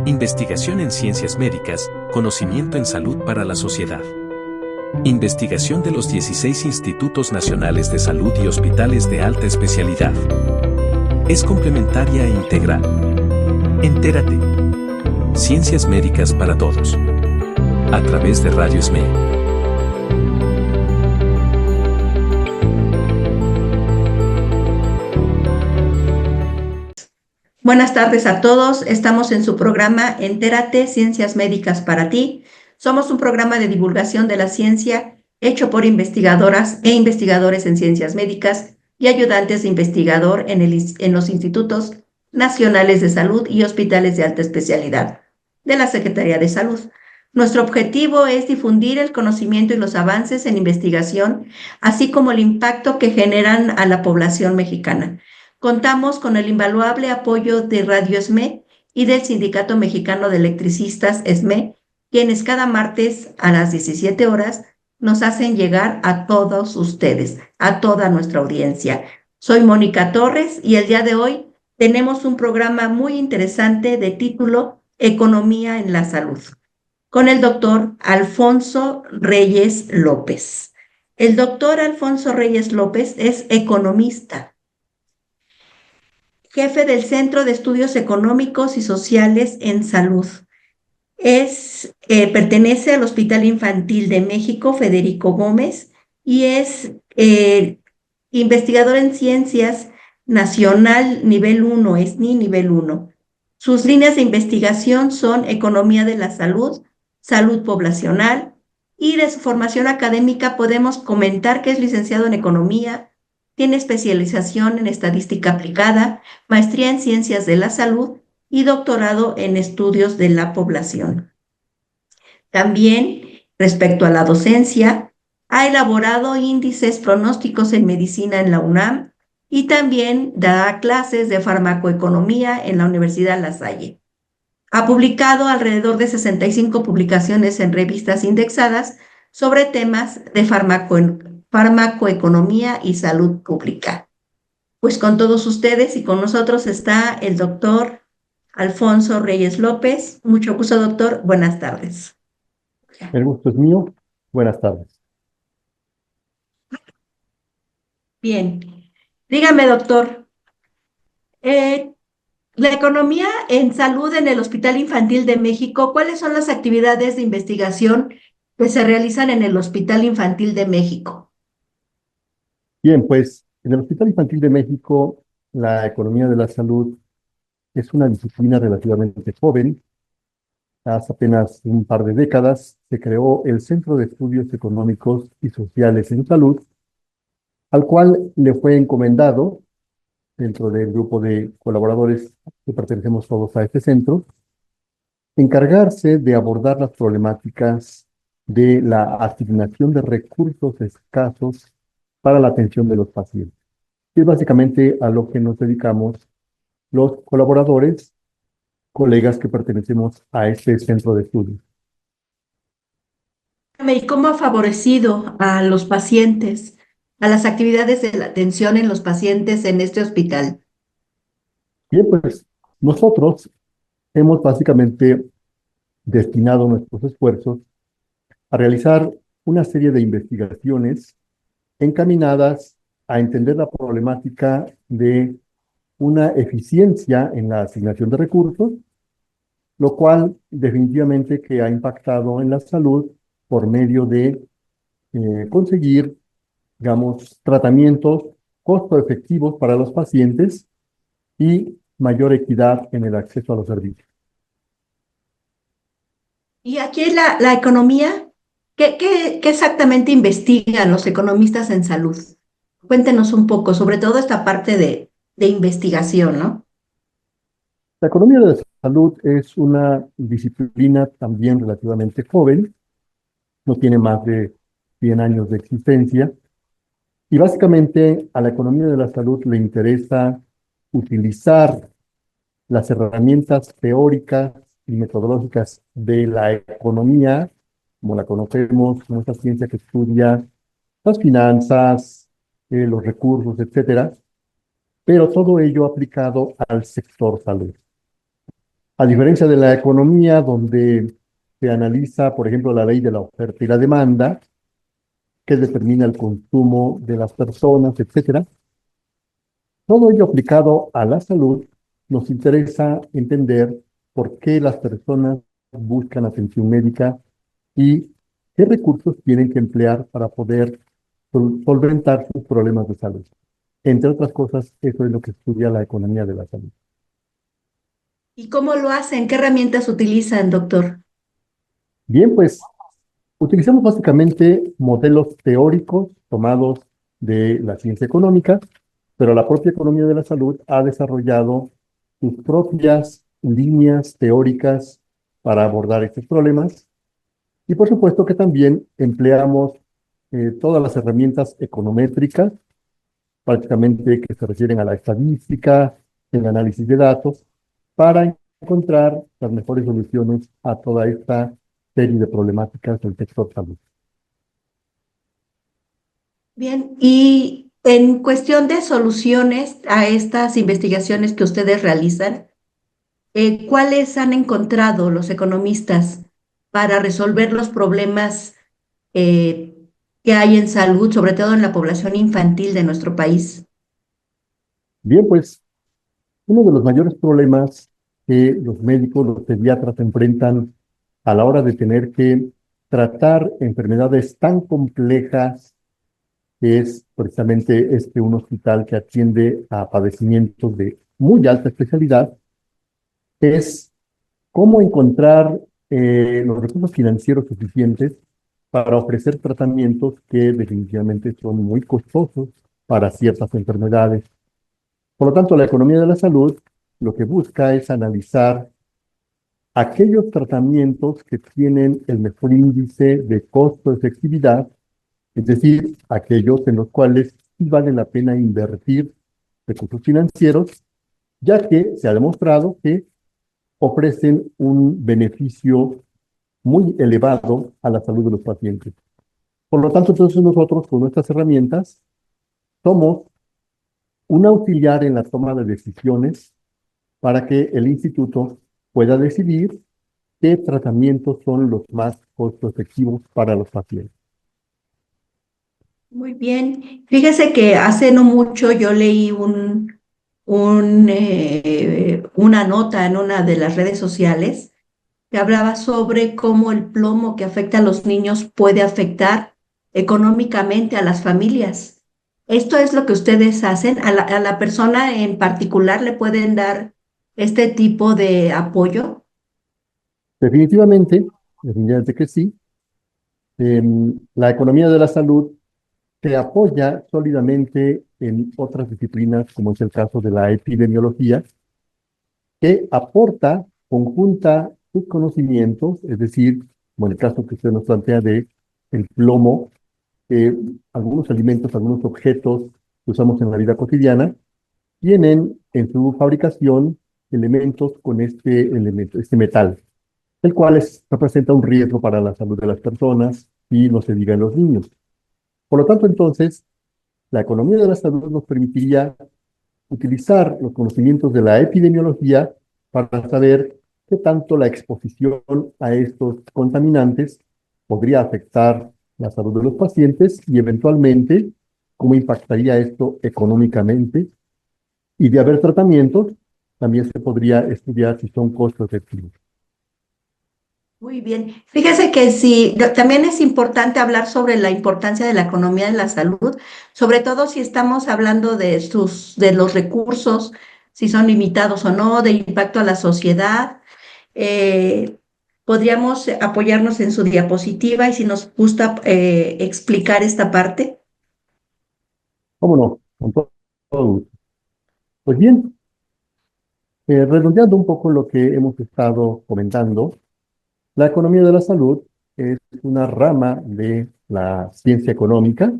Investigación en ciencias médicas, conocimiento en salud para la sociedad. Investigación de los 16 Institutos Nacionales de Salud y hospitales de alta especialidad. Es complementaria e integral. Entérate. Ciencias médicas para todos. A través de Radio SME. Buenas tardes a todos. Estamos en su programa Entérate, Ciencias Médicas para ti. Somos un programa de divulgación de la ciencia hecho por investigadoras e investigadores en ciencias médicas y ayudantes de investigador en los Institutos Nacionales de Salud y hospitales de alta especialidad de la Secretaría de Salud. Nuestro objetivo es difundir el conocimiento y los avances en investigación, así como el impacto que generan a la población mexicana. Contamos con el invaluable apoyo de Radio SME y del Sindicato Mexicano de Electricistas SME, quienes cada martes a las 17 horas nos hacen llegar a todos ustedes, a toda nuestra audiencia. Soy Mónica Torres y el día de hoy tenemos un programa muy interesante de título Economía en la Salud, con el doctor Alfonso Reyes López. El doctor Alfonso Reyes López es economista, jefe del Centro de Estudios Económicos y Sociales en Salud. Pertenece al Hospital Infantil de México, Federico Gómez, y es investigador en Ciencias Nacional nivel 1, SNI nivel 1. Sus líneas de investigación son Economía de la Salud, Salud Poblacional, y de su formación académica podemos comentar que es licenciado en Economía, tiene especialización en Estadística Aplicada, maestría en Ciencias de la Salud y doctorado en Estudios de la Población. También, respecto a la docencia, ha elaborado índices pronósticos en medicina en la UNAM y también da clases de farmacoeconomía en la Universidad La Salle. Ha publicado alrededor de 65 publicaciones en revistas indexadas sobre temas de farmacoeconomía y salud pública. Pues con todos ustedes y con nosotros está el doctor Alfonso Reyes López. Mucho gusto, doctor. Buenas tardes. El gusto es mío. Buenas tardes. Bien. Dígame, doctor, la economía en salud en el Hospital Infantil de México, ¿cuáles son las actividades de investigación que se realizan en el Hospital Infantil de México? Bien, pues en el Hospital Infantil de México, la economía de la salud es una disciplina relativamente joven. Hace apenas un par de décadas se creó el Centro de Estudios Económicos y Sociales en Salud, al cual le fue encomendado, dentro del grupo de colaboradores que pertenecemos todos a este centro, encargarse de abordar las problemáticas de la asignación de recursos escasos para la atención de los pacientes. Y es básicamente a lo que nos dedicamos los colaboradores, colegas que pertenecemos a este centro de estudios. ¿Y cómo ha favorecido a los pacientes, a las actividades de la atención en los pacientes en este hospital? Bien, pues nosotros hemos básicamente destinado nuestros esfuerzos a realizar una serie de investigaciones encaminadas a entender la problemática de una eficiencia en la asignación de recursos, lo cual definitivamente que ha impactado en la salud por medio de conseguir, digamos, tratamientos costo efectivos para los pacientes y mayor equidad en el acceso a los servicios. Y aquí la economía, ¿qué exactamente investigan los economistas en salud? Cuéntenos un poco, sobre todo esta parte de investigación, ¿no? La economía de la salud es una disciplina también relativamente joven, no tiene más de 100 años de existencia, y básicamente a la economía de la salud le interesa utilizar las herramientas teóricas y metodológicas de la economía, como la conocemos, como esta ciencia que estudia las finanzas, los recursos, etcétera, pero todo ello aplicado al sector salud. A diferencia de la economía, donde se analiza, por ejemplo, la ley de la oferta y la demanda, que determina el consumo de las personas, etcétera. Todo ello aplicado a la salud, nos interesa entender por qué las personas buscan atención médica y qué recursos tienen que emplear para poder solventar sus problemas de salud. Entre otras cosas, eso es lo que estudia la economía de la salud. ¿Y cómo lo hacen? ¿Qué herramientas utilizan, doctor? Bien, pues utilizamos básicamente modelos teóricos tomados de la ciencia económica, pero la propia economía de la salud ha desarrollado sus propias líneas teóricas para abordar estos problemas. Y por supuesto que también empleamos todas las herramientas econométricas, prácticamente que se refieren a la estadística, el análisis de datos, para encontrar las mejores soluciones a toda esta serie de problemáticas del sector salud. Bien, y en cuestión de soluciones a estas investigaciones que ustedes realizan, ¿cuáles han encontrado los economistas para resolver los problemas eh, que hay en salud, sobre todo en la población infantil de nuestro país? Bien, pues uno de los mayores problemas que los médicos, los pediatras enfrentan a la hora de tener que tratar enfermedades tan complejas, que es precisamente un hospital que atiende a padecimientos de muy alta especialidad, es cómo encontrar los recursos financieros suficientes para ofrecer tratamientos que definitivamente son muy costosos para ciertas enfermedades. Por lo tanto, la economía de la salud lo que busca es analizar aquellos tratamientos que tienen el mejor índice de costo-efectividad, es decir, aquellos en los cuales sí vale la pena invertir recursos financieros, ya que se ha demostrado que ofrecen un beneficio muy elevado a la salud de los pacientes. Por lo tanto, entonces nosotros con nuestras herramientas somos un auxiliar en la toma de decisiones para que el instituto pueda decidir qué tratamientos son los más costo efectivos para los pacientes. Muy bien. Fíjese que hace no mucho yo leí una nota en una de las redes sociales que hablaba sobre cómo el plomo que afecta a los niños puede afectar económicamente a las familias. ¿Esto es lo que ustedes hacen? A la persona en particular le pueden dar este tipo de apoyo? Definitivamente que sí. La economía de la salud se apoya sólidamente en otras disciplinas, como es el caso de la epidemiología, que aporta, conjunta sus conocimientos, es decir, como en el caso que usted nos plantea de el plomo, algunos alimentos, algunos objetos que usamos en la vida cotidiana, tienen en su fabricación elementos con este elemento, este metal, el cual representa un riesgo para la salud de las personas y no se diga en los niños. Por lo tanto, entonces, la economía de la salud nos permitiría utilizar los conocimientos de la epidemiología para saber qué tanto la exposición a estos contaminantes podría afectar la salud de los pacientes y eventualmente cómo impactaría esto económicamente. Y de haber tratamientos, también se podría estudiar si son costo efectivos. Muy bien. Fíjese que sí, también es importante hablar sobre la importancia de la economía de la salud, sobre todo si estamos hablando de los recursos, si son limitados o no, de impacto a la sociedad. Eh, Podríamos apoyarnos en su diapositiva y si nos gusta explicar esta parte. ¿Cómo no? Con todo gusto. Pues bien, redondeando un poco lo que hemos estado comentando, la economía de la salud es una rama de la ciencia económica,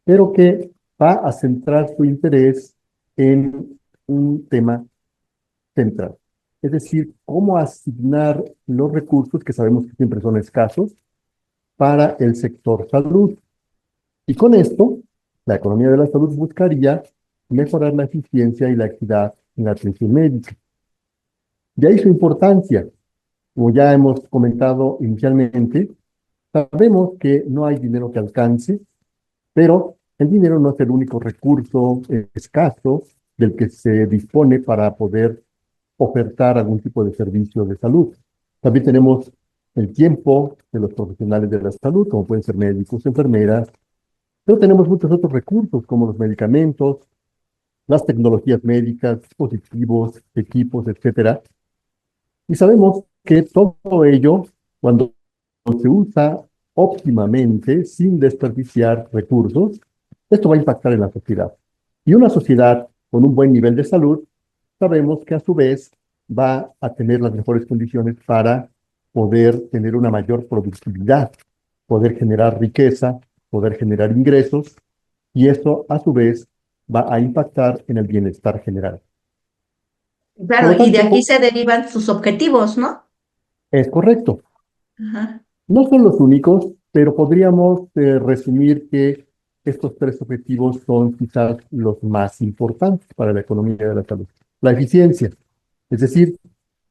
pero que va a centrar su interés en un tema central. Es decir, cómo asignar los recursos, que sabemos que siempre son escasos, para el sector salud. Y con esto, la economía de la salud buscaría mejorar la eficiencia y la equidad en la atención médica. De ahí su importancia. Como ya hemos comentado inicialmente, sabemos que no hay dinero que alcance, pero el dinero no es el único recurso escaso del que se dispone para poder ofertar algún tipo de servicio de salud. También tenemos el tiempo de los profesionales de la salud, como pueden ser médicos, enfermeras, pero tenemos muchos otros recursos, como los medicamentos, las tecnologías médicas, dispositivos, equipos, etcétera. Y sabemos que todo ello, cuando se usa óptimamente, sin desperdiciar recursos, esto va a impactar en la sociedad. Y una sociedad con un buen nivel de salud, sabemos que a su vez va a tener las mejores condiciones para poder tener una mayor productividad, poder generar riqueza, poder generar ingresos, y eso a su vez va a impactar en el bienestar general. Por Claro, lo y de aquí tanto, se derivan sus objetivos, ¿no? es correcto. Ajá. No son los únicos, pero podríamos resumir que estos tres objetivos son quizás los más importantes para la economía de la salud. La eficiencia, es decir,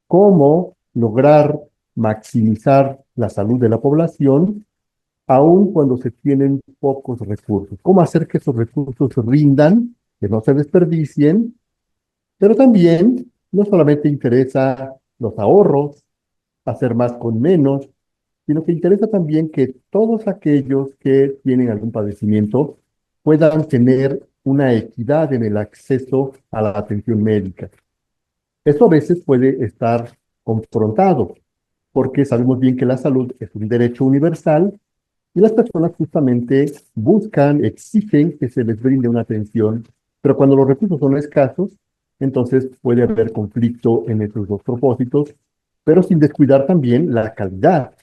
cómo lograr maximizar la salud de la población, aun cuando se tienen pocos recursos. Cómo hacer que esos recursos rindan, que no se desperdicien, pero también no solamente interesa los ahorros, hacer más con menos, sino que interesa también que todos aquellos que tienen algún padecimiento puedan tener una equidad en el acceso a la atención médica. Esto a veces puede estar confrontado, porque sabemos bien que la salud es un derecho universal y las personas justamente buscan, exigen que se les brinde una atención, pero cuando los recursos son escasos, entonces puede haber conflicto en estos dos propósitos, pero sin descuidar también la calidad,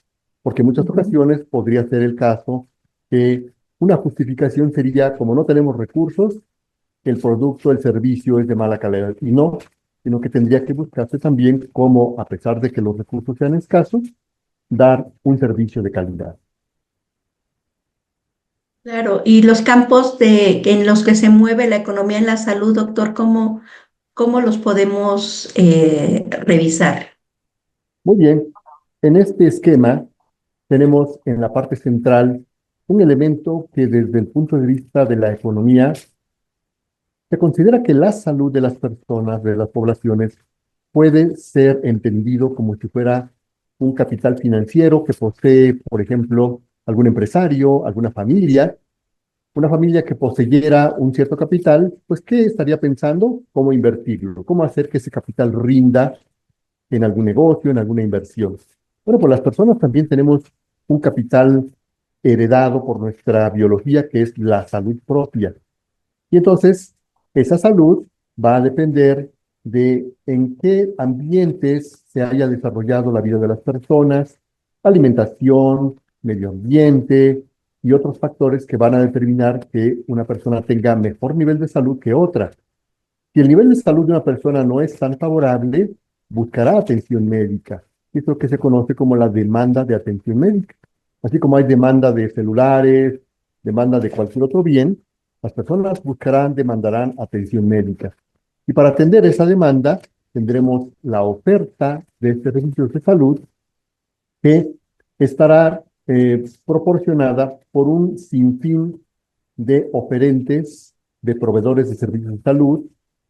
porque en muchas Ujú. ocasiones podría ser el caso que una justificación sería, como no tenemos recursos, que el producto, el servicio es de mala calidad, y no, sino que tendría que buscarse también cómo, a pesar de que los recursos sean escasos, dar un servicio de calidad. Claro, y los campos en los que se mueve la economía en la salud, doctor, ¿cómo los podemos revisar? Muy bien, en este esquema tenemos en la parte central un elemento que desde el punto de vista de la economía se considera que la salud de las personas, de las poblaciones, puede ser entendido como si fuera un capital financiero que posee, por ejemplo, algún empresario, alguna familia. Una familia que poseyera un cierto capital, pues, ¿qué estaría pensando? ¿Cómo invertirlo? ¿Cómo hacer que ese capital rinda en algún negocio, en alguna inversión? Bueno, pues las personas también tenemos un capital heredado por nuestra biología, que es la salud propia. Y entonces, esa salud va a depender de en qué ambientes se haya desarrollado la vida de las personas, alimentación, medio ambiente y otros factores que van a determinar que una persona tenga mejor nivel de salud que otra. Si el nivel de salud de una persona no es tan favorable, buscará atención médica. Es lo que se conoce como la demanda de atención médica. Así como hay demanda de celulares, demanda de cualquier otro bien, las personas buscarán, demandarán atención médica. Y para atender esa demanda, tendremos la oferta de este servicios de salud que estará proporcionada por un sinfín de oferentes, de proveedores de servicios de salud,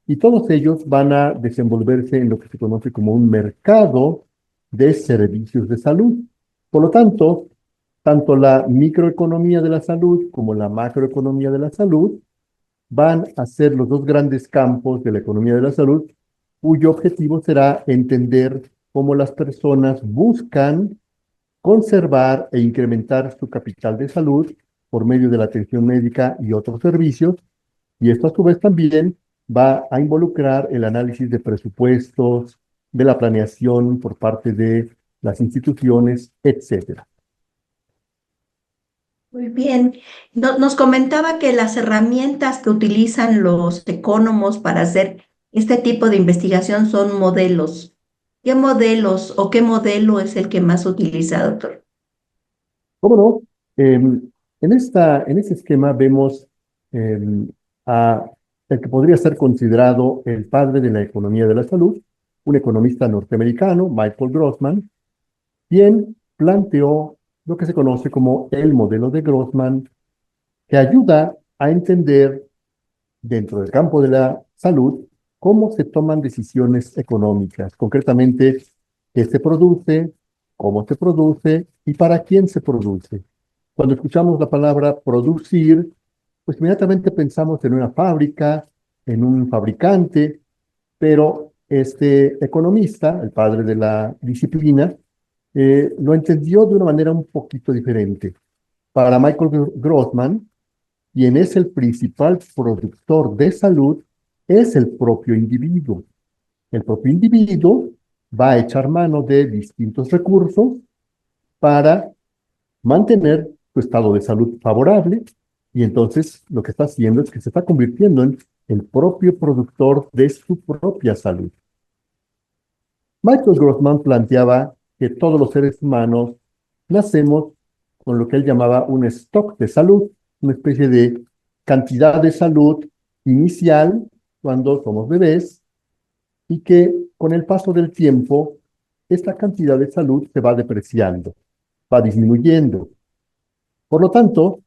y todos ellos van a desenvolverse en lo que se conoce como un mercado de servicios de salud. Por lo tanto, tanto la microeconomía de la salud como la macroeconomía de la salud van a ser los dos grandes campos de la economía de la salud, cuyo objetivo será entender cómo las personas buscan conservar e incrementar su capital de salud por medio de la atención médica y otros servicios, y esto a su vez también va a involucrar el análisis de presupuestos, de la planeación por parte de las instituciones, etcétera. Muy bien. Nos comentaba que las herramientas que utilizan los ecónomos para hacer este tipo de investigación son modelos. ¿Qué modelos o qué modelo es el que más utiliza, doctor? ¿Cómo no? En este esquema vemos em, a el que podría ser considerado el padre de la economía de la salud, un economista norteamericano, Michael Grossman, quien planteó lo que se conoce como el modelo de Grossman, que ayuda a entender dentro del campo de la salud cómo se toman decisiones económicas, concretamente qué se produce, cómo se produce y para quién se produce. Cuando escuchamos la palabra producir, pues inmediatamente pensamos en una fábrica, en un fabricante, pero este economista, el padre de la disciplina, lo entendió de una manera un poquito diferente. Para Michael Grossman, quien es el principal productor de salud es el propio individuo. El propio individuo va a echar mano de distintos recursos para mantener su estado de salud favorable y entonces lo que está haciendo es que se está convirtiendo en el propio productor de su propia salud. Michael Grossman planteaba que todos los seres humanos nacemos con lo que él llamaba un stock de salud, una especie de cantidad de salud inicial cuando somos bebés y que con el paso del tiempo esta cantidad de salud se va depreciando, va disminuyendo. Por lo tanto,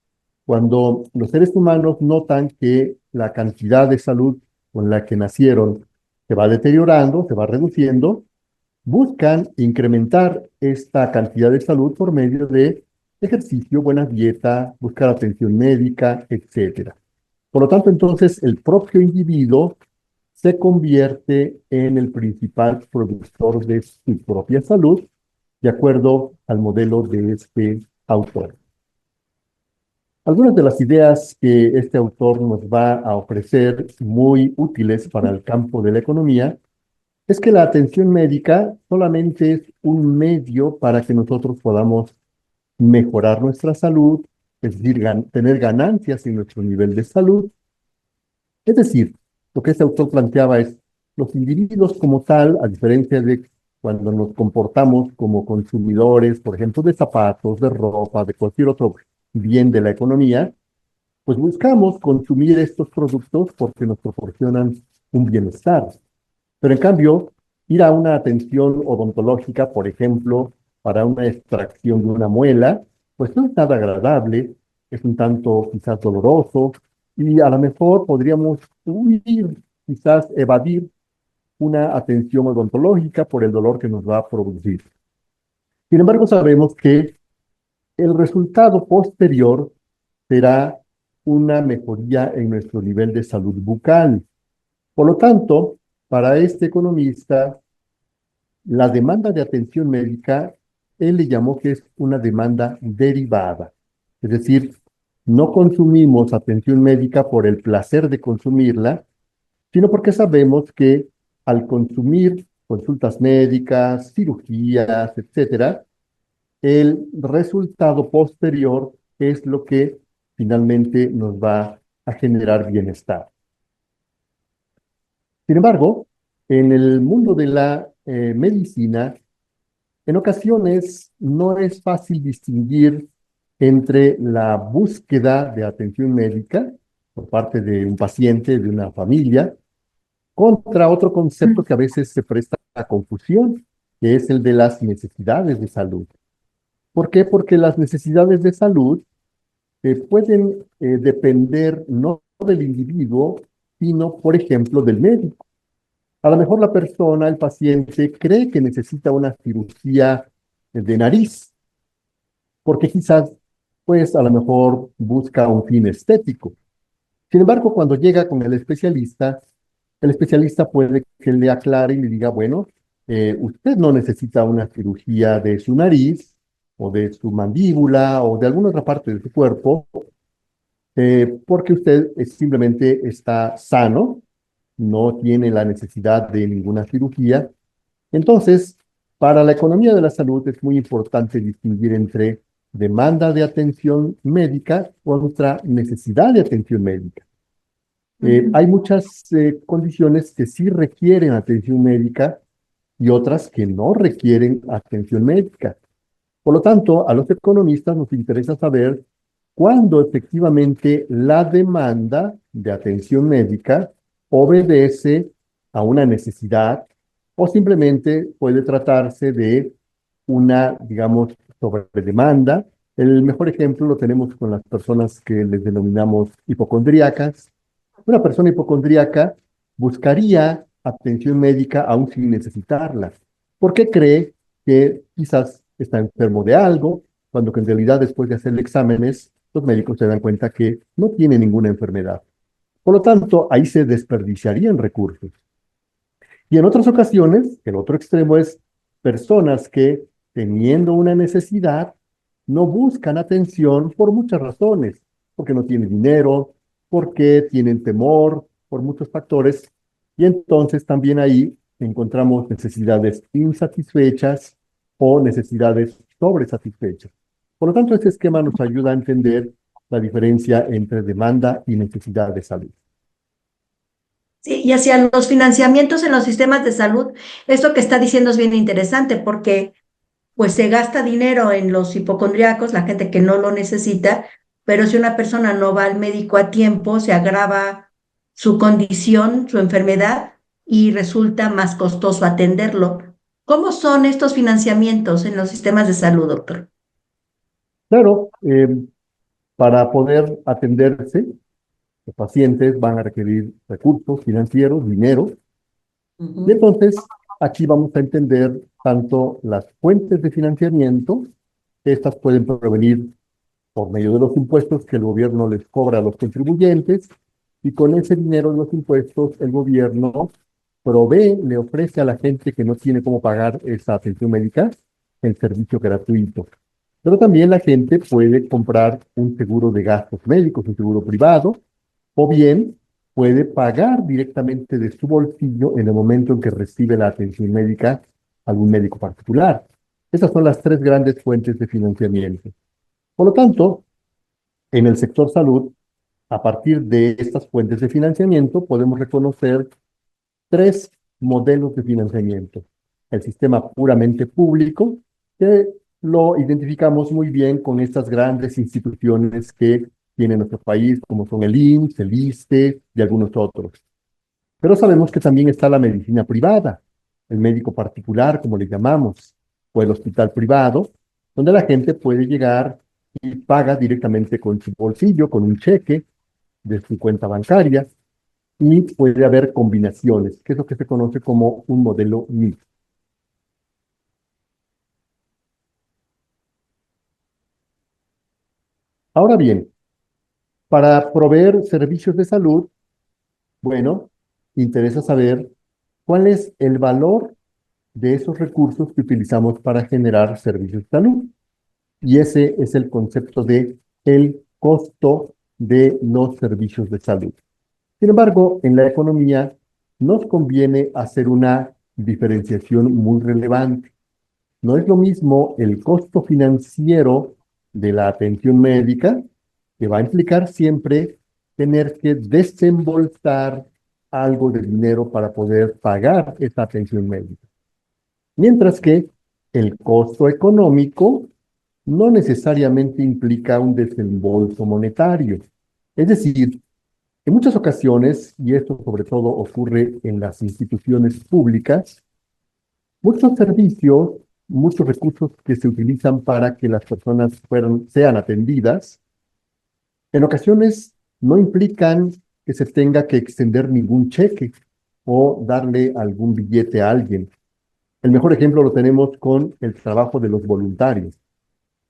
cuando los seres humanos notan que la cantidad de salud con la que nacieron se va deteriorando, se va reduciendo, buscan incrementar esta cantidad de salud por medio de ejercicio, buena dieta, buscar atención médica, etcétera. Por lo tanto, entonces, el propio individuo se convierte en el principal productor de su propia salud, de acuerdo al modelo de este autor. Algunas de las ideas que este autor nos va a ofrecer muy útiles para el campo de la economía es que la atención médica solamente es un medio para que nosotros podamos mejorar nuestra salud, es decir, tener ganancias en nuestro nivel de salud. Es decir, lo que este autor planteaba es, los individuos como tal, a diferencia de cuando nos comportamos como consumidores, por ejemplo, de zapatos, de ropa, de cualquier otro bien de la economía, pues buscamos consumir estos productos porque nos proporcionan un bienestar. Pero en cambio, ir a una atención odontológica, por ejemplo, para una extracción de una muela, pues no es nada agradable, es un tanto quizás doloroso, y a lo mejor podríamos huir, quizás evadir una atención odontológica por el dolor que nos va a producir. Sin embargo, sabemos que el resultado posterior será una mejoría en nuestro nivel de salud bucal. Por lo tanto, para este economista, la demanda de atención médica, él le llamó que es una demanda derivada. Es decir, no consumimos atención médica por el placer de consumirla, sino porque sabemos que al consumir consultas médicas, cirugías, etcétera, el resultado posterior es lo que finalmente nos va a generar bienestar. Sin embargo, en el mundo de la medicina, en ocasiones no es fácil distinguir entre la búsqueda de atención médica por parte de un paciente, de una familia, contra otro concepto que a veces se presta a confusión, que es el de las necesidades de salud. ¿Por qué? Porque las necesidades de salud pueden depender no del individuo, sino, por ejemplo, del médico. A lo mejor la persona, el paciente, cree que necesita una cirugía de nariz, porque quizás, pues, a lo mejor busca un fin estético. Sin embargo, cuando llega con el especialista puede que le aclare y le diga, bueno, usted no necesita una cirugía de su nariz, o de su mandíbula, o de alguna otra parte de su cuerpo, porque usted simplemente está sano, no tiene la necesidad de ninguna cirugía. Entonces, para la economía de la salud es muy importante distinguir entre demanda de atención médica contra necesidad de atención médica. Hay muchas condiciones que sí requieren atención médica y otras que no requieren atención médica. Por lo tanto, a los economistas nos interesa saber cuándo efectivamente la demanda de atención médica obedece a una necesidad o simplemente puede tratarse de una, digamos, sobredemanda. El mejor ejemplo lo tenemos con las personas que les denominamos hipocondríacas. Una persona hipocondríaca buscaría atención médica aún sin necesitarla, porque cree que quizás está enfermo de algo, cuando que en realidad después de hacerle exámenes, los médicos se dan cuenta que no tiene ninguna enfermedad. Por lo tanto, ahí se desperdiciarían recursos. Y en otras ocasiones, el otro extremo es personas que, teniendo una necesidad, no buscan atención por muchas razones, porque no tienen dinero, porque tienen temor, por muchos factores. Y entonces también ahí encontramos necesidades insatisfechas o necesidades sobresatisfechas. Por lo tanto, este esquema nos ayuda a entender la diferencia entre demanda y necesidad de salud. Sí, y hacia los financiamientos en los sistemas de salud, esto que está diciendo es bien interesante porque pues se gasta dinero en los hipocondríacos, la gente que no lo necesita, pero si una persona no va al médico a tiempo, se agrava su condición, su enfermedad, y resulta más costoso atenderlo. ¿Cómo son estos financiamientos en los sistemas de salud, doctor? Claro, para poder atenderse, los pacientes van a requerir recursos financieros, dinero, y Ujú. entonces aquí vamos a entender tanto las fuentes de financiamiento, estas pueden provenir por medio de los impuestos que el gobierno les cobra a los contribuyentes, y con ese dinero de los impuestos el gobierno provee, le ofrece a la gente que no tiene cómo pagar esa atención médica el servicio gratuito. Pero también la gente puede comprar un seguro de gastos médicos, un seguro privado, o bien puede pagar directamente de su bolsillo en el momento en que recibe la atención médica algún médico particular. Esas son las tres grandes fuentes de financiamiento. Por lo tanto, en el sector salud, a partir de estas fuentes de financiamiento, podemos reconocer tres modelos de financiamiento. El sistema puramente público, que lo identificamos muy bien con estas grandes instituciones que tiene nuestro país, como son el IMSS, el ISSSTE y algunos otros. Pero sabemos que también está la medicina privada, el médico particular, como le llamamos, o el hospital privado, donde la gente puede llegar y paga directamente con su bolsillo, con un cheque de su cuenta bancaria, y puede haber combinaciones, que es lo que se conoce como un modelo mixto. Ahora bien, para proveer servicios de salud, bueno, interesa saber cuál es el valor de esos recursos que utilizamos para generar servicios de salud. Y ese es el concepto de el costo de los servicios de salud. Sin embargo, en la economía nos conviene hacer una diferenciación muy relevante. No es lo mismo el costo financiero de la atención médica, que va a implicar siempre tener que desembolsar algo de dinero para poder pagar esa atención médica. Mientras que el costo económico no necesariamente implica un desembolso monetario. Es decir, en muchas ocasiones, y esto sobre todo ocurre en las instituciones públicas, muchos servicios, muchos recursos que se utilizan para que las personas sean atendidas, en ocasiones no implican que se tenga que extender ningún cheque o darle algún billete a alguien. El mejor ejemplo lo tenemos con el trabajo de los voluntarios.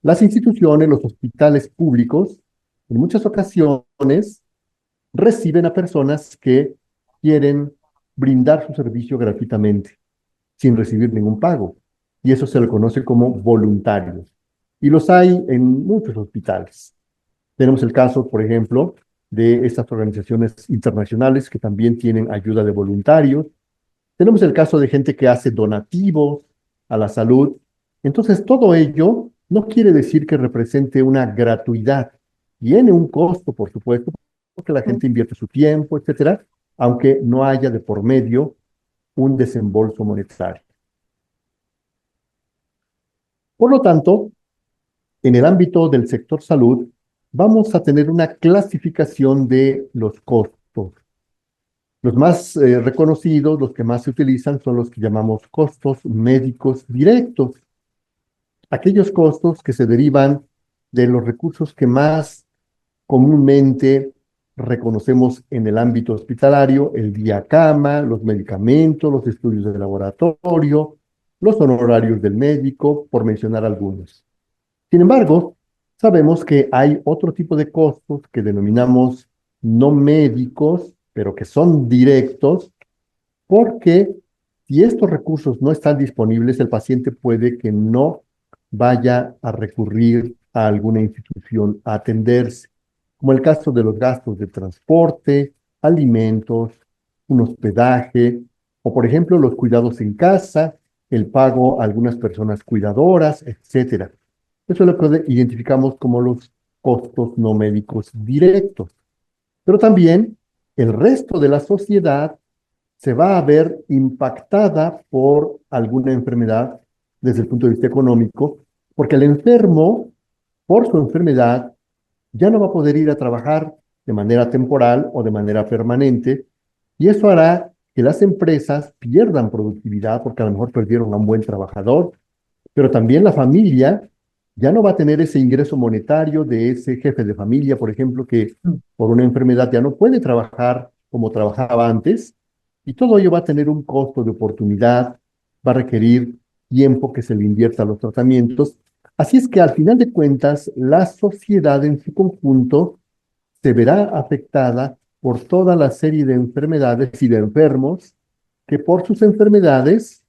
Las instituciones, los hospitales públicos, en muchas ocasiones reciben a personas que quieren brindar su servicio gratuitamente, sin recibir ningún pago. Y eso se le conoce como voluntarios. Y los hay en muchos hospitales. Tenemos el caso, por ejemplo, de estas organizaciones internacionales que también tienen ayuda de voluntarios. Tenemos el caso de gente que hace donativos a la salud. Entonces, todo ello no quiere decir que represente una gratuidad. Tiene un costo, por supuesto, porque la gente invierte su tiempo, etcétera, aunque no haya de por medio un desembolso monetario. Por lo tanto, en el ámbito del sector salud, vamos a tener una clasificación de los costos. Los más reconocidos, los que más se utilizan, son los que llamamos costos médicos directos. Aquellos costos que se derivan de los recursos que más comúnmente reconocemos en el ámbito hospitalario: el día cama, los medicamentos, los estudios de laboratorio, los honorarios del médico, por mencionar algunos. Sin embargo, sabemos que hay otro tipo de costos que denominamos no médicos, pero que son directos, porque si estos recursos no están disponibles, el paciente puede que no vaya a recurrir a alguna institución a atenderse, como el caso de los gastos de transporte, alimentos, un hospedaje, o por ejemplo los cuidados en casa, el pago a algunas personas cuidadoras, etcétera. Eso es lo que identificamos como los costos no médicos directos. Pero también el resto de la sociedad se va a ver impactada por alguna enfermedad desde el punto de vista económico, porque el enfermo, por su enfermedad, ya no va a poder ir a trabajar de manera temporal o de manera permanente, y eso hará que las empresas pierdan productividad porque a lo mejor perdieron a un buen trabajador, pero también la familia ya no va a tener ese ingreso monetario de ese jefe de familia, por ejemplo, que por una enfermedad ya no puede trabajar como trabajaba antes, y todo ello va a tener un costo de oportunidad, va a requerir tiempo que se le invierta a los tratamientos. Así es que al final de cuentas, la sociedad en su conjunto se verá afectada por toda la serie de enfermedades y de enfermos que por sus enfermedades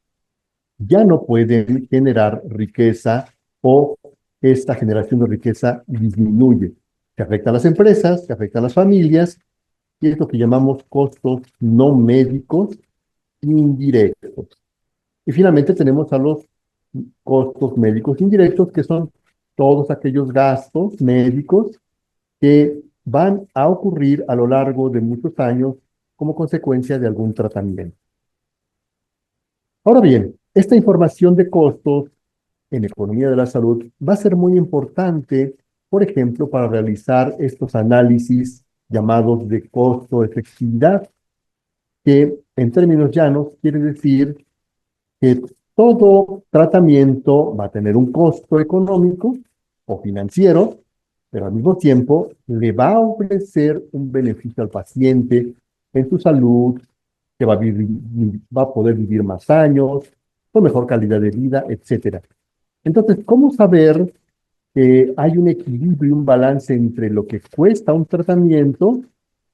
ya no pueden generar riqueza, o esta generación de riqueza disminuye. Se afecta a las empresas, se afecta a las familias, y es lo que llamamos costos no médicos indirectos. Y finalmente tenemos a los costos médicos indirectos, que son todos aquellos gastos médicos que van a ocurrir a lo largo de muchos años como consecuencia de algún tratamiento. Ahora bien, esta información de costos en economía de la salud va a ser muy importante, por ejemplo, para realizar estos análisis llamados de costo-efectividad, que en términos llanos quiere decir que todo tratamiento va a tener un costo económico o financiero, pero al mismo tiempo le va a ofrecer un beneficio al paciente en su salud, que va a poder vivir más años, con mejor calidad de vida, etcétera. Entonces, ¿cómo saber que hay un equilibrio y un balance entre lo que cuesta un tratamiento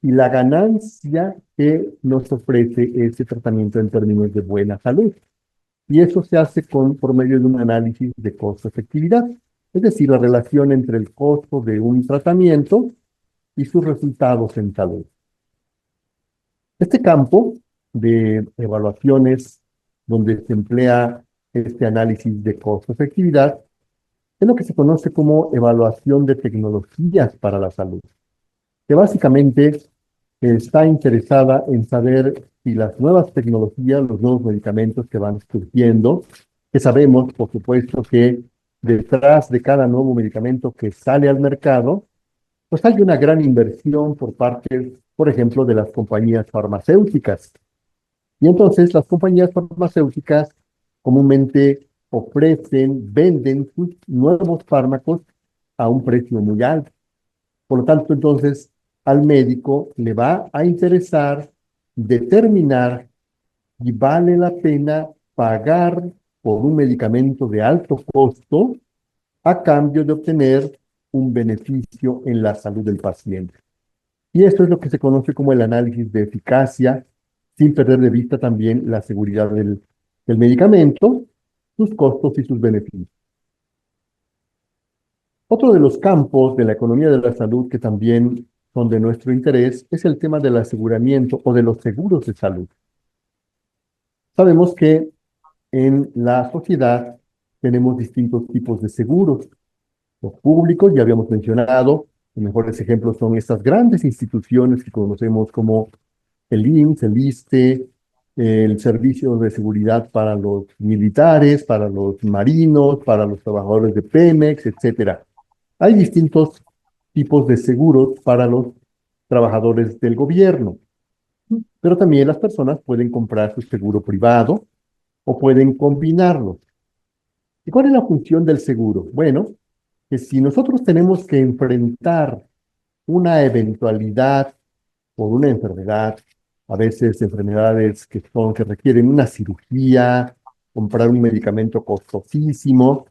y la ganancia que nos ofrece ese tratamiento en términos de buena salud? Y eso se hace por medio de un análisis de costo-efectividad, es decir, la relación entre el costo de un tratamiento y sus resultados en salud. Este campo de evaluaciones donde se emplea este análisis de costo-efectividad es lo que se conoce como evaluación de tecnologías para la salud, que básicamente está interesada en saber si las nuevas tecnologías, los nuevos medicamentos que van surgiendo, que sabemos, por supuesto, que detrás de cada nuevo medicamento que sale al mercado, pues hay una gran inversión por parte, por ejemplo, de las compañías farmacéuticas. Y entonces las compañías farmacéuticas comúnmente venden sus nuevos fármacos a un precio muy alto. Por lo tanto, entonces, al médico le va a interesar determinar si vale la pena pagar por un medicamento de alto costo a cambio de obtener un beneficio en la salud del paciente. Y esto es lo que se conoce como el análisis de eficacia, sin perder de vista también la seguridad del medicamento, sus costos y sus beneficios. Otro de los campos de la economía de la salud que también son de nuestro interés es el tema del aseguramiento o de los seguros de salud. Sabemos que en la sociedad tenemos distintos tipos de seguros. Los públicos, ya habíamos mencionado, los mejores ejemplos son estas grandes instituciones que conocemos como el IMSS, el ISSSTE, el Servicio de Seguridad para los militares, para los marinos, para los trabajadores de Pemex, etcétera. Hay distintos tipos de seguros para los trabajadores del gobierno. pero también las personas pueden comprar su seguro privado o pueden combinarlo. ¿Y cuál es la función del seguro? Bueno, que si nosotros tenemos que enfrentar una eventualidad por una enfermedad, a veces enfermedades que requieren una cirugía, comprar un medicamento costosísimo,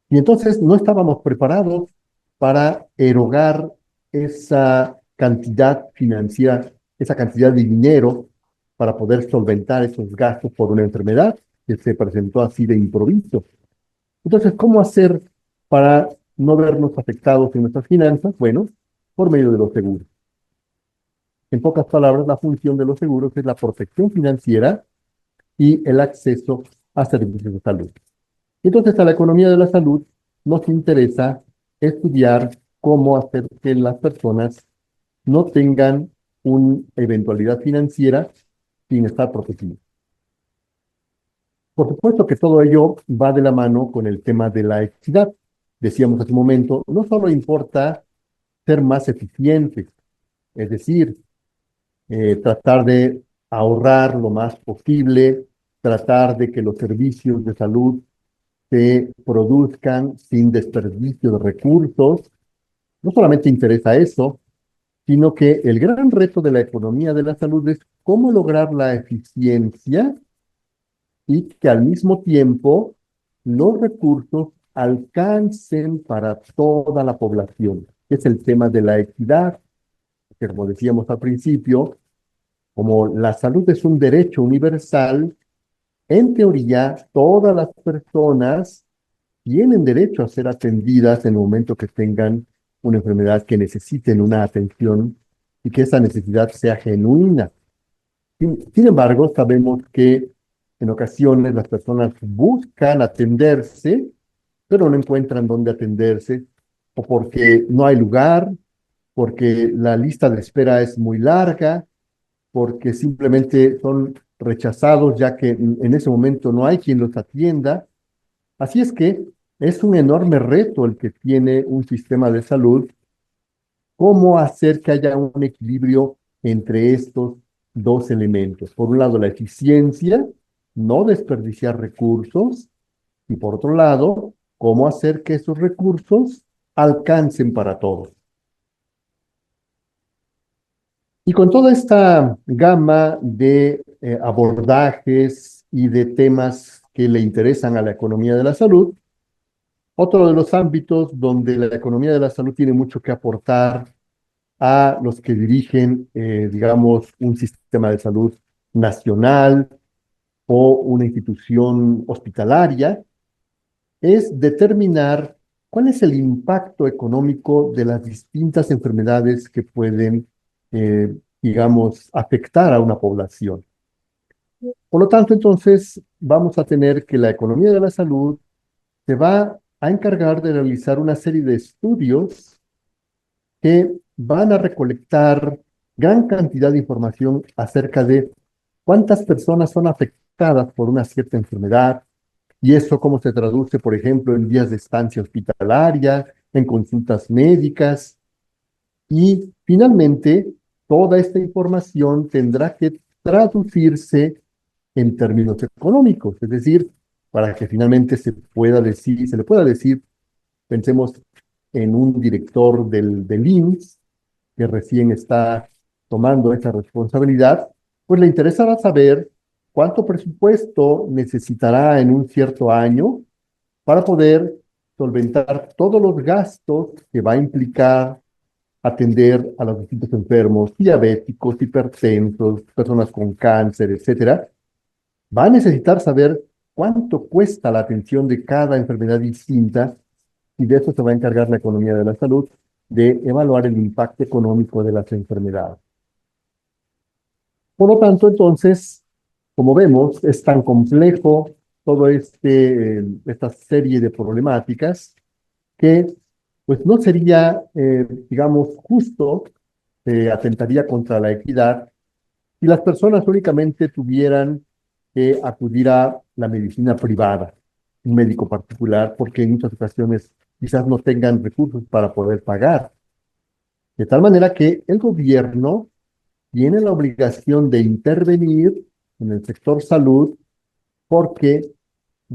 y entonces no estábamos preparados para erogar esa cantidad financiera, esa cantidad de dinero para poder solventar esos gastos por una enfermedad que se presentó así de improviso. Entonces, ¿cómo hacer para no vernos afectados en nuestras finanzas? Bueno, por medio de los seguros. En pocas palabras, la función de los seguros es la protección financiera y el acceso a servicios de salud. Entonces, a la economía de la salud nos interesa estudiar cómo hacer que las personas no tengan una eventualidad financiera sin estar protegidos. Por supuesto que todo ello va de la mano con el tema de la equidad. Decíamos hace un momento, no solo importa ser más eficientes, es decir, tratar de ahorrar lo más posible, tratar de que los servicios de salud se produzcan sin desperdicio de recursos. No solamente interesa eso, sino que el gran reto de la economía de la salud es cómo lograr la eficiencia y que al mismo tiempo los recursos alcancen para toda la población. Es el tema de la equidad, que como decíamos al principio, como la salud es un derecho universal, en teoría todas las personas tienen derecho a ser atendidas en el momento que tengan una enfermedad que necesiten una atención y que esa necesidad sea genuina. Sin embargo, sabemos que en ocasiones las personas buscan atenderse, pero no encuentran dónde atenderse, o porque no hay lugar, porque la lista de espera es muy larga, porque simplemente son rechazados ya que en ese momento no hay quien los atienda. Así es que es un enorme reto el que tiene un sistema de salud, cómo hacer que haya un equilibrio entre estos dos elementos. Por un lado, la eficiencia, no desperdiciar recursos, y por otro lado, cómo hacer que esos recursos alcancen para todos. Y con toda esta gama de abordajes y de temas que le interesan a la economía de la salud, otro de los ámbitos donde la economía de la salud tiene mucho que aportar a los que dirigen, digamos, un sistema de salud nacional o una institución hospitalaria, es determinar cuál es el impacto económico de las distintas enfermedades que pueden, digamos, afectar a una población. Por lo tanto, entonces, vamos a tener que la economía de la salud se va a encargar de realizar una serie de estudios que van a recolectar gran cantidad de información acerca de cuántas personas son afectadas por una cierta enfermedad y eso cómo se traduce, por ejemplo, en días de estancia hospitalaria, en consultas médicas y finalmente toda esta información tendrá que traducirse en términos económicos, es decir, para que finalmente se le pueda decir, pensemos en un director del IMSS que recién está tomando esa responsabilidad, pues le interesará saber cuánto presupuesto necesitará en un cierto año para poder solventar todos los gastos que va a implicar atender a los distintos enfermos, diabéticos, hipertensos, personas con cáncer, etcétera. Va a necesitar saber cuánto cuesta la atención de cada enfermedad distinta y de eso se va a encargar la economía de la salud, de evaluar el impacto económico de las enfermedades. Por lo tanto, entonces, como vemos, es tan complejo todo esta serie de problemáticas que pues no sería, digamos, justo, atentaría contra la equidad si las personas únicamente tuvieran que acudir a la medicina privada, un médico particular, porque en muchas ocasiones quizás no tengan recursos para poder pagar. De tal manera que el gobierno tiene la obligación de intervenir en el sector salud porque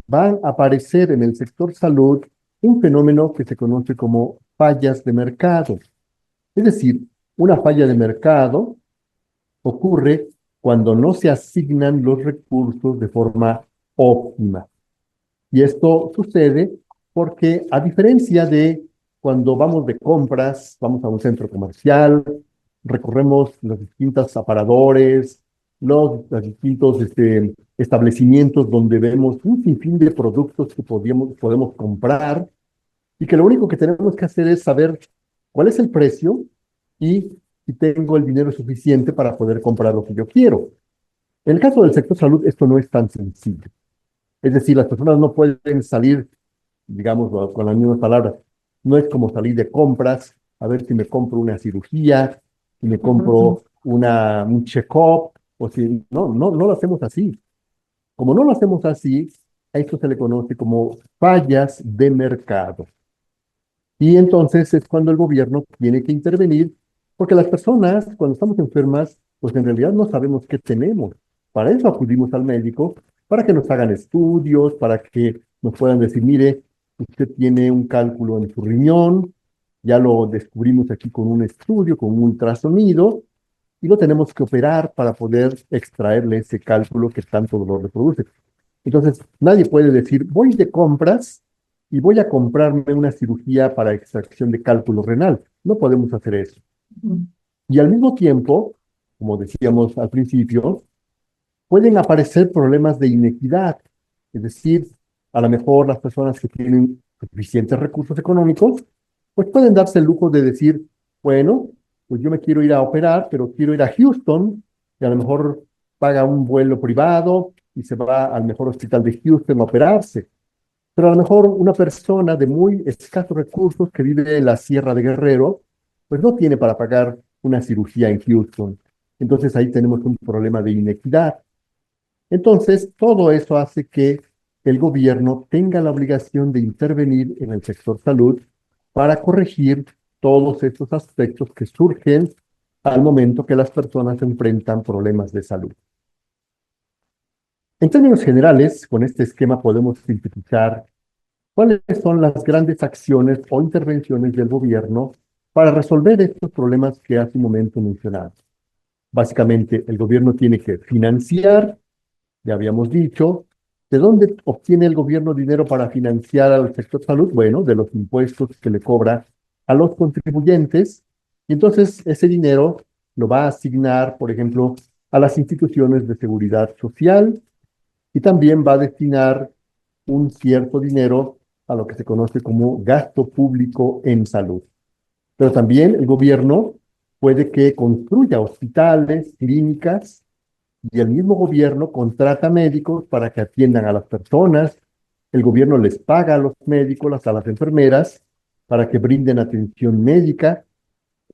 van a aparecer en el sector salud un fenómeno que se conoce como fallas de mercado. Es decir, una falla de mercado ocurre cuando no se asignan los recursos de forma óptima. Y esto sucede porque, a diferencia de cuando vamos de compras, vamos a un centro comercial, recorremos los distintos aparadores, los distintos establecimientos donde vemos un sinfín de productos que podemos comprar y que lo único que tenemos que hacer es saber cuál es el precio y si tengo el dinero suficiente para poder comprar lo que yo quiero. En el caso del sector salud, esto no es tan sencillo. Es decir, las personas no pueden salir, digamos, con las mismas palabras. No es como salir de compras, a ver si me compro una cirugía, si me compro un check-up, o si no lo hacemos así. Como no lo hacemos así, a esto se le conoce como fallas de mercado. Y entonces es cuando el gobierno tiene que intervenir, porque las personas, cuando estamos enfermas, pues en realidad no sabemos qué tenemos. Para eso acudimos al médico, para que nos hagan estudios, para que nos puedan decir, mire, usted tiene un cálculo en su riñón, ya lo descubrimos aquí con un estudio, con un ultrasonido, y lo tenemos que operar para poder extraerle ese cálculo que tanto dolor le produce. Entonces, nadie puede decir, voy de compras y voy a comprarme una cirugía para extracción de cálculo renal. No podemos hacer eso. Y al mismo tiempo, como decíamos al principio, pueden aparecer problemas de inequidad. Es decir, a lo mejor las personas que tienen suficientes recursos económicos, pues pueden darse el lujo de decir, bueno, pues yo me quiero ir a operar, pero quiero ir a Houston, y a lo mejor paga un vuelo privado y se va al mejor hospital de Houston a operarse. Pero a lo mejor una persona de muy escasos recursos que vive en la Sierra de Guerrero, pues no tiene para pagar una cirugía en Houston. Entonces ahí tenemos un problema de inequidad. Entonces, todo eso hace que el gobierno tenga la obligación de intervenir en el sector salud para corregir todos estos aspectos que surgen al momento que las personas enfrentan problemas de salud. En términos generales, con este esquema podemos sintetizar cuáles son las grandes acciones o intervenciones del gobierno para resolver estos problemas que hace un momento mencionamos. Básicamente, el gobierno tiene que financiar, ya habíamos dicho. ¿De dónde obtiene el gobierno dinero para financiar al sector salud? Bueno, de los impuestos que le cobra a los contribuyentes. Y entonces ese dinero lo va a asignar, por ejemplo, a las instituciones de seguridad social y también va a destinar un cierto dinero a lo que se conoce como gasto público en salud. Pero también el gobierno puede que construya hospitales, clínicas, y el mismo gobierno contrata médicos para que atiendan a las personas. El gobierno les paga a los médicos, a las enfermeras, para que brinden atención médica.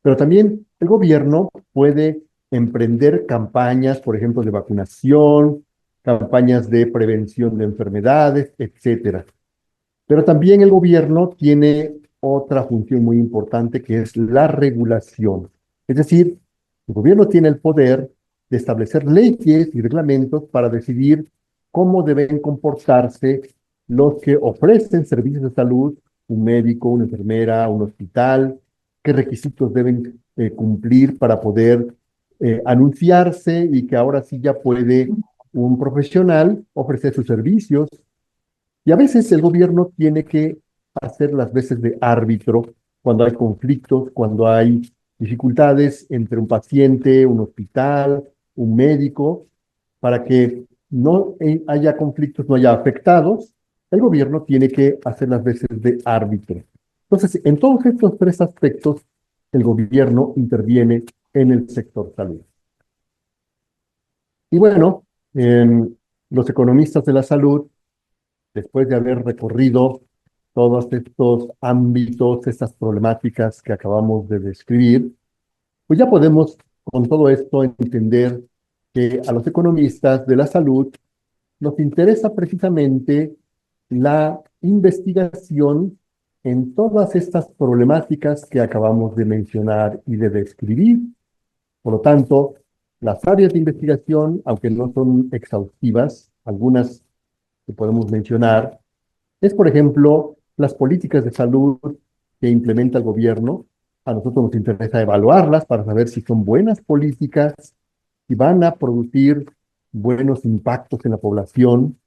Pero también el gobierno puede emprender campañas, por ejemplo, de vacunación, campañas de prevención de enfermedades, etcétera. Pero también el gobierno tiene otra función muy importante que es la regulación. Es decir, el gobierno tiene el poder de establecer leyes y reglamentos para decidir cómo deben comportarse los que ofrecen servicios de salud, un médico, una enfermera, un hospital, qué requisitos deben cumplir para poder anunciarse y que ahora sí ya puede un profesional ofrecer sus servicios. Y a veces el gobierno tiene que hacer las veces de árbitro cuando hay conflictos, cuando hay dificultades entre un paciente, un hospital, un médico, para que no haya conflictos, no haya afectados. El gobierno tiene que hacer las veces de árbitro. Entonces, en todos estos tres aspectos, el gobierno interviene en el sector salud. Y bueno, los economistas de la salud, después de haber recorrido todos estos ámbitos, estas problemáticas que acabamos de describir, pues ya podemos con todo esto entender que a los economistas de la salud nos interesa precisamente la investigación en todas estas problemáticas que acabamos de mencionar y de describir. Por lo tanto, Las áreas de investigación, aunque no son exhaustivas, algunas que podemos mencionar, es, por ejemplo, las políticas de salud que implementa el gobierno. A nosotros nos interesa evaluarlas para saber si son buenas políticas, si van a producir buenos impactos en la población.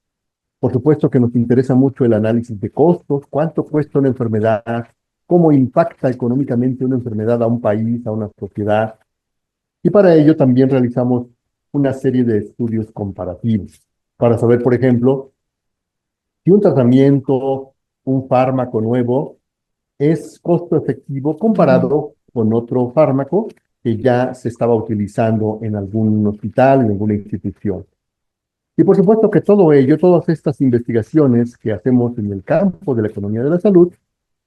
Por supuesto que nos interesa mucho el análisis de costos, cuánto cuesta una enfermedad, cómo impacta económicamente una enfermedad a un país, a una sociedad. Y para ello también realizamos una serie de estudios comparativos para saber, por ejemplo, si un tratamiento, un fármaco nuevo es costo efectivo comparado con otro fármaco que ya se estaba utilizando en algún hospital, en alguna institución. Y por supuesto que todo ello, todas estas investigaciones que hacemos en el campo de la economía de la salud,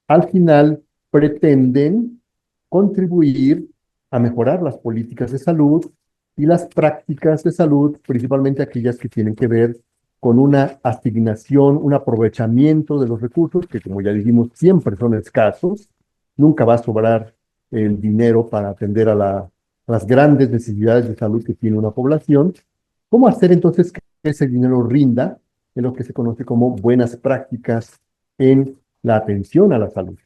al final pretenden contribuir a mejorar las políticas de salud y las prácticas de salud, principalmente aquellas que tienen que ver con una asignación, un aprovechamiento de los recursos, que como ya dijimos, siempre son escasos, nunca va a sobrar el dinero para atender a las grandes necesidades de salud que tiene una población. ¿Cómo hacer entonces que ese dinero rinda en lo que se conoce como buenas prácticas en la atención a la salud?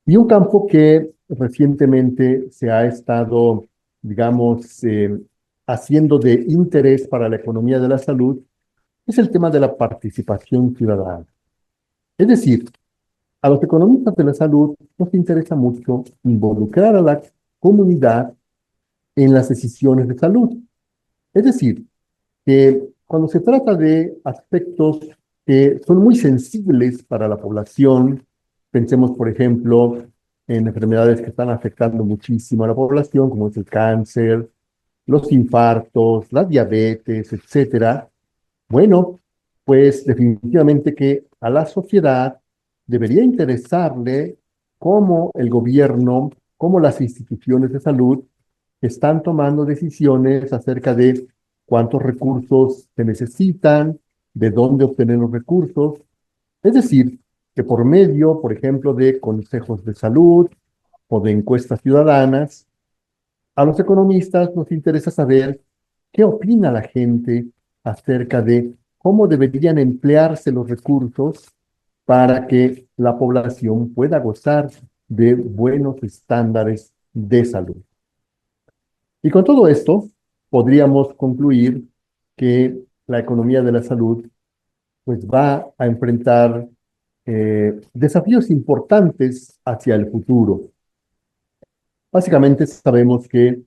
Y un campo que recientemente se ha estado, digamos, haciendo de interés para la economía de la salud es el tema de la participación ciudadana. Es decir, a los economistas de la salud nos interesa mucho involucrar a la comunidad en las decisiones de salud. Es decir, que cuando se trata de aspectos que son muy sensibles para la población, pensemos, por ejemplo, en enfermedades que están afectando muchísimo a la población, como es el cáncer, los infartos, la diabetes, etcétera. Bueno, pues definitivamente que a la sociedad debería interesarle cómo el gobierno, cómo las instituciones de salud están tomando decisiones acerca de cuántos recursos se necesitan, de dónde obtener los recursos. Es decir, que por medio, por ejemplo, de consejos de salud o de encuestas ciudadanas, a los economistas nos interesa saber qué opina la gente acerca de cómo deberían emplearse los recursos para que la población pueda gozar de buenos estándares de salud. Y con todo esto, podríamos concluir que la economía de la salud pues va a enfrentar desafíos importantes hacia el futuro. Básicamente sabemos que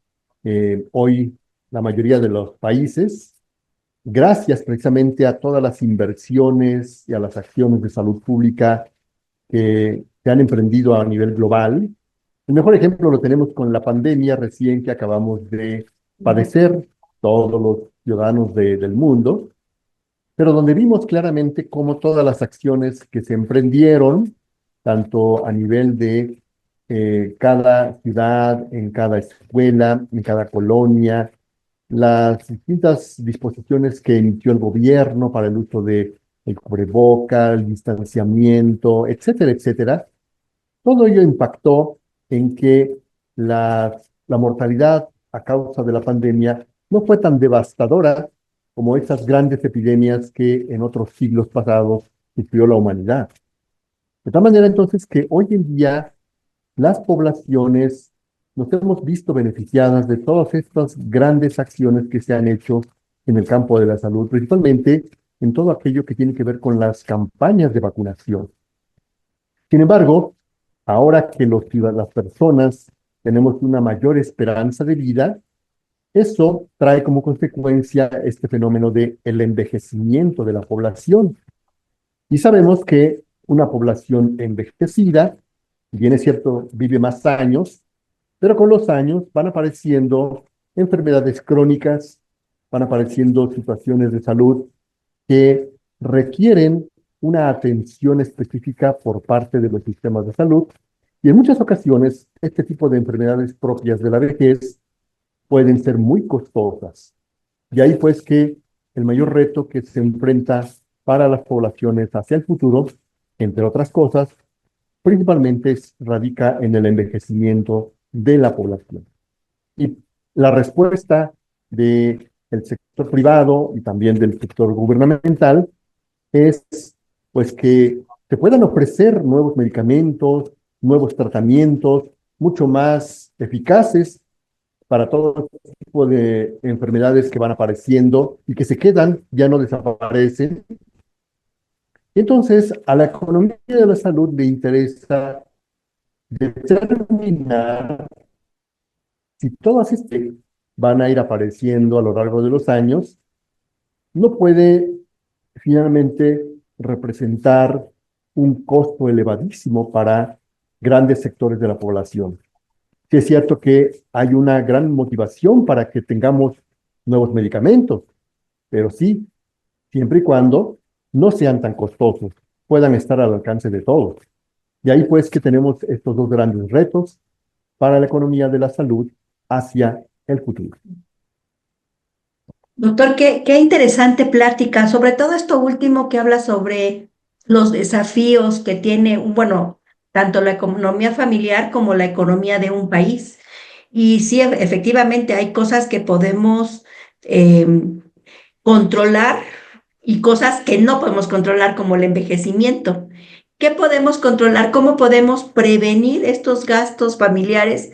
hoy la mayoría de los países, gracias precisamente a todas las inversiones y a las acciones de salud pública que se han emprendido a nivel global, el mejor ejemplo lo tenemos con la pandemia recién que acabamos de padecer todos los ciudadanos del mundo, pero donde vimos claramente cómo todas las acciones que se emprendieron, tanto a nivel de cada ciudad, en cada escuela, en cada colonia, las distintas disposiciones que emitió el gobierno para el uso de el cubreboca, el distanciamiento, etcétera, etcétera, todo ello impactó en que la mortalidad a causa de la pandemia no fue tan devastadora como esas grandes epidemias que en otros siglos pasados sufrió la humanidad. De tal manera entonces que hoy en día las poblaciones nos hemos visto beneficiadas de todas estas grandes acciones que se han hecho en el campo de la salud, principalmente en todo aquello que tiene que ver con las campañas de vacunación. Sin embargo, ahora que las personas tenemos una mayor esperanza de vida, eso trae como consecuencia este fenómeno de el envejecimiento de la población. Y sabemos que una población envejecida, si bien es cierto, vive más años, pero con los años van apareciendo enfermedades crónicas, van apareciendo situaciones de salud que requieren una atención específica por parte de los sistemas de salud. Y en muchas ocasiones, este tipo de enfermedades propias de la vejez pueden ser muy costosas. Y ahí pues que el mayor reto que se enfrenta para las poblaciones hacia el futuro, entre otras cosas, principalmente radica en el envejecimiento de la población. Y la respuesta del sector privado y también del sector gubernamental es pues que se puedan ofrecer nuevos medicamentos, nuevos tratamientos, mucho más eficaces para todo tipo de enfermedades que van apareciendo y que se quedan, ya no desaparecen. Entonces, a la economía de la salud le interesa determinar si todas estas van a ir apareciendo a lo largo de los años, no puede finalmente representar un costo elevadísimo para grandes sectores de la población. Sí es cierto que hay una gran motivación para que tengamos nuevos medicamentos, pero sí, siempre y cuando no sean tan costosos, puedan estar al alcance de todos. Y ahí pues que tenemos estos dos grandes retos para la economía de la salud hacia el futuro. Doctor, qué interesante plática, sobre todo esto último que habla sobre los desafíos que tiene, bueno, tanto la economía familiar como la economía de un país. Y sí, efectivamente hay cosas que podemos controlar y cosas que no podemos controlar, como el envejecimiento. ¿Qué podemos controlar? ¿Cómo podemos prevenir estos gastos familiares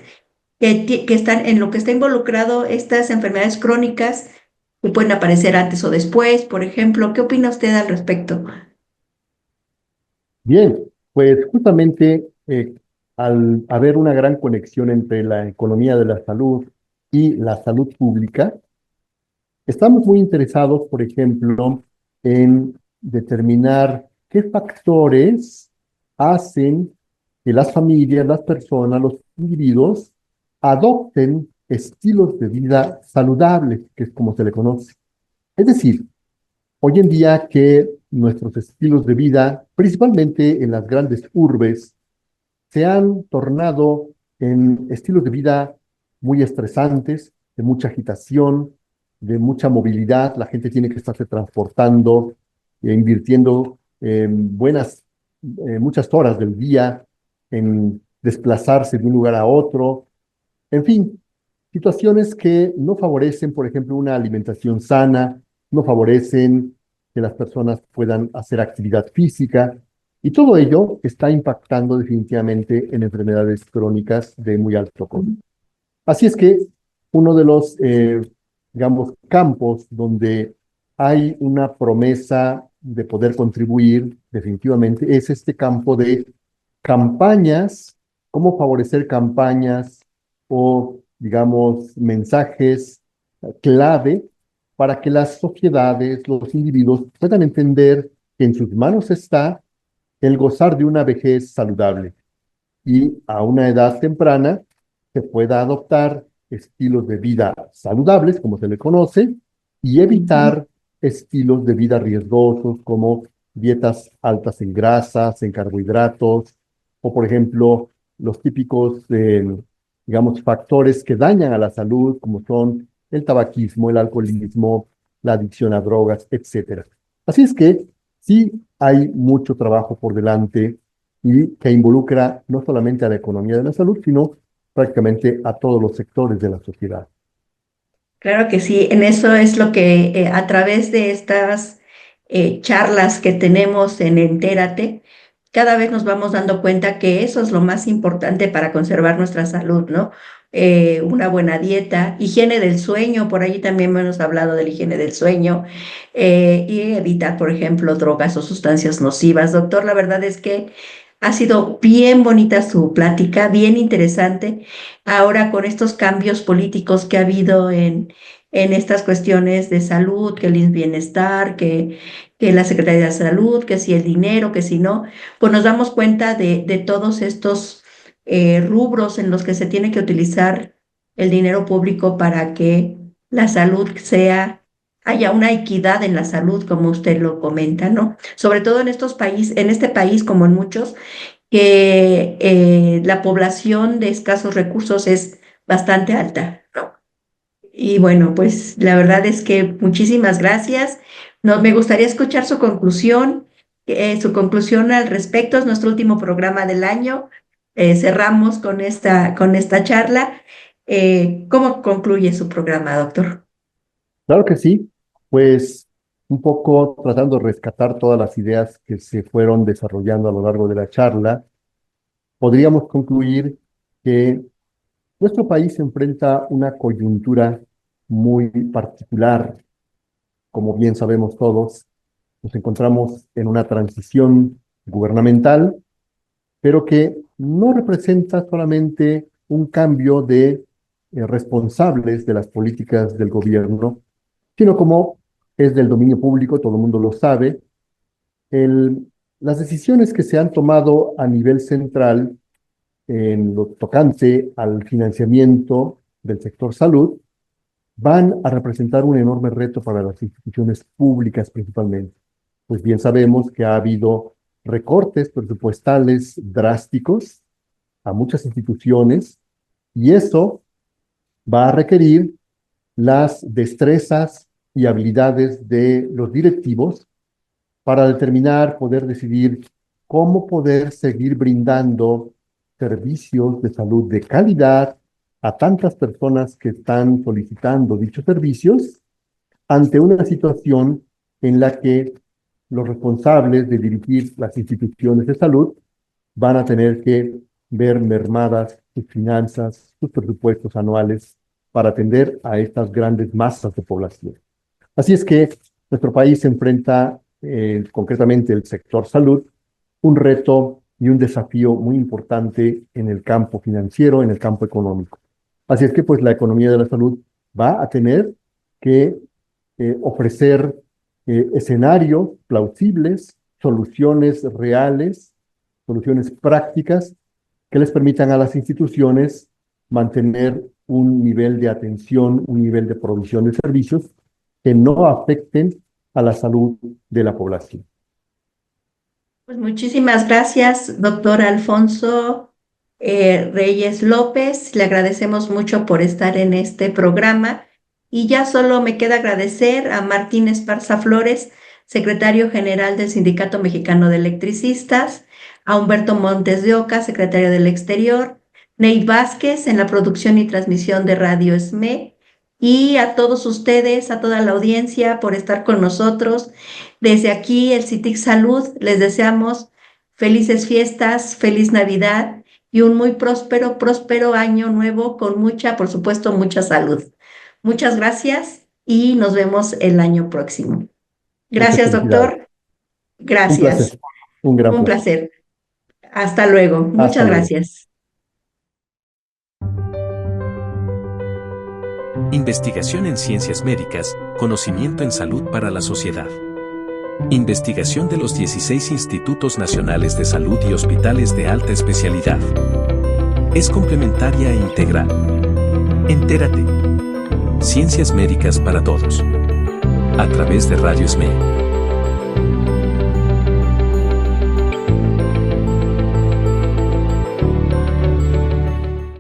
que están en lo que está involucrado estas enfermedades crónicas que pueden aparecer antes o después, por ejemplo? ¿Qué opina usted al respecto? Bien, pues justamente al haber una gran conexión entre la economía de la salud y la salud pública, estamos muy interesados, por ejemplo, en determinar qué factores hacen que las familias, las personas, los individuos adopten estilos de vida saludables, que es como se le conoce. Es decir, hoy en día que nuestros estilos de vida, principalmente en las grandes urbes, se han tornado en estilos de vida muy estresantes, de mucha agitación, de mucha movilidad. La gente tiene que estarse transportando e invirtiendo muchas horas del día en desplazarse de un lugar a otro. En fin, situaciones que no favorecen, por ejemplo, una alimentación sana, no favorecen que las personas puedan hacer actividad física, y todo ello está impactando definitivamente en enfermedades crónicas de muy alto costo. Así es que uno de los, digamos, campos donde hay una promesa de poder contribuir definitivamente es este campo de campañas, cómo favorecer campañas o, digamos, mensajes clave para que las sociedades, los individuos puedan entender que en sus manos está el gozar de una vejez saludable y a una edad temprana se pueda adoptar estilos de vida saludables, como se le conoce, y evitar estilos de vida riesgosos como dietas altas en grasas, en carbohidratos, o por ejemplo, los típicos, digamos, factores que dañan a la salud, como son el tabaquismo, el alcoholismo, la adicción a drogas, etcétera. Así es que sí hay mucho trabajo por delante y que involucra no solamente a la economía de la salud, sino prácticamente a todos los sectores de la sociedad. Claro que sí, en eso es lo que a través de estas charlas que tenemos en Entérate, cada vez nos vamos dando cuenta que eso es lo más importante para conservar nuestra salud, ¿no? Una buena dieta, higiene del sueño, por ahí también hemos hablado de la higiene del sueño, y evitar, por ejemplo, drogas o sustancias nocivas. Doctor, la verdad es que ha sido bien bonita su plática, bien interesante. Ahora con estos cambios políticos que ha habido en estas cuestiones de salud, que el bienestar, que la Secretaría de Salud, que si el dinero, que si no, pues nos damos cuenta de todos estos rubros en los que se tiene que utilizar el dinero público para que la salud haya una equidad en la salud, como usted lo comenta, ¿no? Sobre todo en estos países, en este país, como en muchos, que la población de escasos recursos es bastante alta, ¿no? Y bueno, pues la verdad es que muchísimas gracias. Me gustaría escuchar su conclusión al respecto. Es nuestro último programa del año. Cerramos con esta charla. ¿Cómo concluye su programa, doctor? Claro que sí, pues un poco tratando de rescatar todas las ideas que se fueron desarrollando a lo largo de la charla, podríamos concluir que nuestro país enfrenta una coyuntura muy particular. Como bien sabemos todos, nos encontramos en una transición gubernamental, pero que no representa solamente un cambio de responsables de las políticas del gobierno, sino como es del dominio público, todo el mundo lo sabe, el, las decisiones que se han tomado a nivel central en lo tocante al financiamiento del sector salud van a representar un enorme reto para las instituciones públicas principalmente. Pues bien sabemos que ha habido recortes presupuestales drásticos a muchas instituciones y eso va a requerir las destrezas y habilidades de los directivos para determinar, poder decidir cómo poder seguir brindando servicios de salud de calidad a tantas personas que están solicitando dichos servicios ante una situación en la que los responsables de dirigir las instituciones de salud van a tener que ver mermadas sus finanzas, sus presupuestos anuales para atender a estas grandes masas de población. Así es que nuestro país se enfrenta, concretamente el sector salud, un reto y un desafío muy importante en el campo financiero, en el campo económico. Así es que pues la economía de la salud va a tener que ofrecer escenarios plausibles, soluciones reales, soluciones prácticas que les permitan a las instituciones mantener un nivel de atención, un nivel de provisión de servicios que no afecten a la salud de la población. Pues muchísimas gracias, doctor Alfonso Reyes López. Le agradecemos mucho por estar en este programa. Y ya solo me queda agradecer a Martín Esparza Flores, secretario general del Sindicato Mexicano de Electricistas, a Humberto Montes de Oca, secretario del Exterior, Ney Vázquez en la producción y transmisión de Radio SME, y a todos ustedes, a toda la audiencia por estar con nosotros. Desde aquí, el CITIC Salud, les deseamos felices fiestas, feliz Navidad y un muy próspero año nuevo con mucha, por supuesto, mucha salud. Muchas gracias y nos vemos el año próximo. Gracias, doctor. Gracias. Un gran Un placer. Hasta luego. Muchas gracias. Investigación en ciencias médicas, conocimiento en salud para la sociedad. Investigación de los 16 Institutos Nacionales de Salud y hospitales de alta especialidad. Es complementaria e integral. Entérate. Ciencias médicas para todos. A través de Radio SME.